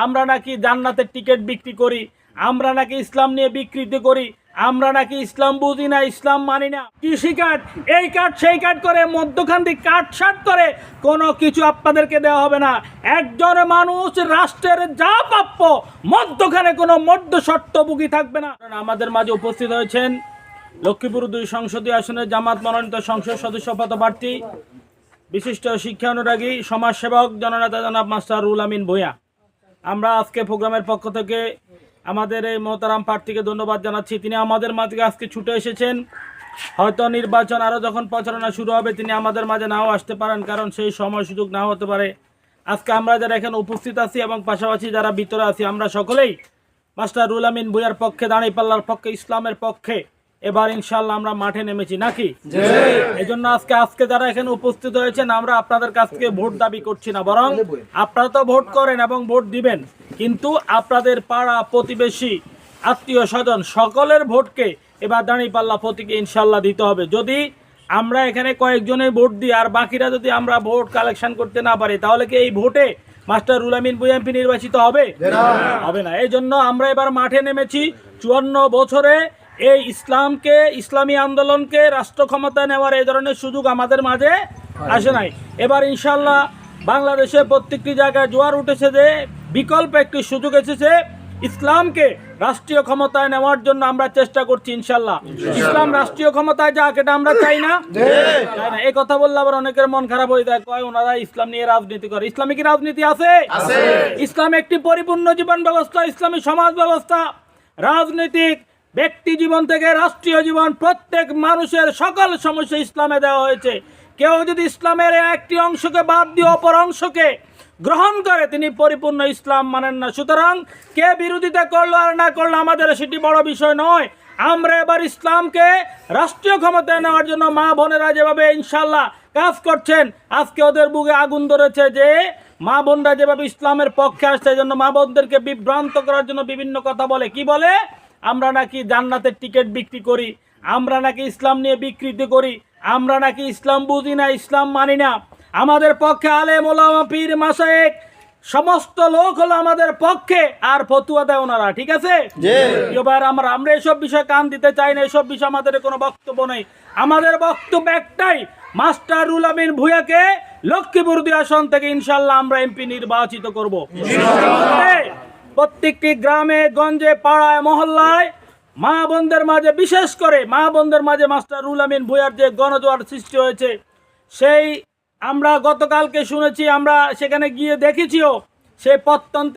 আমরা নাকি জান্নাতের টিকিট বিক্রি করি, আমরা নাকি ইসলাম নিয়ে বিকৃতি করি, আমরা নাকি ইসলাম বুঝি না, ইসলাম মানি না। কৃষি কার্ড, এই কার্ড সেই কার্ড করে মধ্যখান দিয়ে কাটছাট করে কোনো কিছু আপনাদেরকে দেওয়া হবে না। একজন মানুষ রাষ্ট্রের যা প্রাপ্য মধ্যখানে কোনো মধ্যস্বত্বভোগী থাকবে না। আমাদের মাঝে উপস্থিত হয়েছেন লক্ষ্মীপুর 2 সংসদীয় আসনের জামাত মনোনীত সংসদ সদস্য পদপ্রার্থী বিশিষ্ট শিক্ষা অনুরাগী সমাজসেবক জননেতা জনাব মাস্টার রুহুল আমিন ভূঁইয়া। আমরা আজকে প্রোগ্রামের পক্ষ থেকে আমাদের এই মোহতারাম প্রার্থীকে ধন্যবাদ জানাচ্ছি। তিনি আমাদের মাঝে আজকে ছুটে এসেছেন। হয়তো নির্বাচন আরও যখন প্রচারণা শুরু হবে তিনি আমাদের মাঝে নাও আসতে পারেন, কারণ সেই সময় সুযোগ নাও হতে পারে। আজকে আমরা যারা এখানে উপস্থিত আছি এবং পাশাপাশি যারা ভিতরে আছি, আমরা সকলেই মাস্টার রুহুল আমিন ভূঁইয়ার পক্ষে, দাঁড়িপাল্লার পক্ষে, ইসলামের পক্ষে এবার ইনশাল্লাহ আমরা মাঠে নেমেছি নাকি। এই জন্য আজকে যারা এখানে উপস্থিত হয়েছেন, আমরা আপনাদের কাছ থেকে ভোট দাবি করছি না, বরং আপনারা তো ভোট করেন এবং ভোট দিবেন, কিন্তু আপনাদের পাড়া প্রতিবেশী আত্মীয় স্বজন সকলের ভোটকে এবার দাঁড়িপাল্লা প্রতীকে ইনশাল্লাহ দিতে হবে। যদি আমরা এখানে কয়েকজনের ভোট দিই আর বাকিরা যদি আমরা ভোট কালেকশন করতে না পারি, তাহলে কি এই ভোটে মাস্টার রুহুল আমিন ভূঁইয়া এমপি নির্বাচিত হবে? হবে না। এই জন্য আমরা এবার মাঠে নেমেছি। 54 বছরে এই ইসলামকে, ইসলামী আন্দোলনকে রাষ্ট্র ক্ষমতায় নেওয়ার এই ধরনের সুযোগ আমাদের মাঝে আসে নাই। এবার ইনশাল্লাহ বাংলাদেশের প্রত্যেকটি জায়গায় জোয়ার উঠেছে যে বিকল্প একটি সুযোগ এসেছে। ইসলামকে রাষ্ট্রীয় ক্ষমতায় নেওয়ার জন্য আমরা চেষ্টা করছি ইনশাল্লাহ। ইসলাম রাষ্ট্রীয় ক্ষমতায় যাক, এটা আমরা চাই না। এই কথা বললে আবার অনেকের মন খারাপ হয়ে যায়, কয় ওনারা ইসলাম নিয়ে রাজনীতি করে। ইসলামে কি রাজনীতি আছে? ইসলাম একটি পরিপূর্ণ জীবন ব্যবস্থা, ইসলামী সমাজ ব্যবস্থা। রাজনৈতিক ব্যক্তি জীবন থেকে রাষ্ট্রীয় জীবন, প্রত্যেক মানুষের সকল সমস্যা ইসলামে দেওয়া হয়েছে। কেউ যদি ইসলামের একটি অংশকে বাদ দিয়ে অপর অংশকে গ্রহণ করে, তিনি পরিপূর্ণ ইসলাম মানেন না। সুতরাং কে বিরোধিতা করলো আর না করলো আমাদের সেটি বড় বিষয় নয়। আমরা এবার ইসলামকে রাষ্ট্রীয় ক্ষমতায় নেওয়ার জন্য মা বোনেরা যেভাবে ইনশাল্লাহ কাজ করছেন, আজকে ওদের বুকে আগুন ধরেছে যে মা বোনরা যেভাবে ইসলামের পক্ষে আসছে, এই জন্য মা বোনদেরকে বিভ্রান্ত করার জন্য বিভিন্ন কথা বলে। কি বলে? আমরা নাকি জান্নাতের টিকিট বিক্রি করি, আমরা নাকি ইসলাম নিয়ে বিকৃতি করি, আমরা নাকি ইসলাম বুঝি না, ইসলাম মানি না। আমাদের পক্ষে আলেম ওলামা পীর মাশায়েখ সমস্ত লোক হলো আমাদের পক্ষে, আর ফতুয়া দেয় ওনারা। ঠিক আছে? এবার আমরা এসব বিষয়ে কান দিতে চাই না, এসব বিষয়ে আমাদের কোনো বক্তব্য নেই। আমাদের বক্তব্য একটাই, মাস্টার রুহুল আমিন ভূঁইয়াকে লক্ষ্মীপুর 2 আসন থেকে ইনশাল্লাহ আমরা এমপি নির্বাচিত করব। প্রত্যেকটি গ্রামে গঞ্জে পাড়ায় মহল্লায় মা বোনদের মাঝে, বিশেষ করে মা বোনদের মাঝে মাস্টার রুহুল আমিন ভূঁইয়ার যে গণজোয়ার সৃষ্টি হয়েছে, সেই আমরা গতকালকে শুনেছি, আমরা সেখানে গিয়ে দেখেছিও, সেই প্রত্যন্ত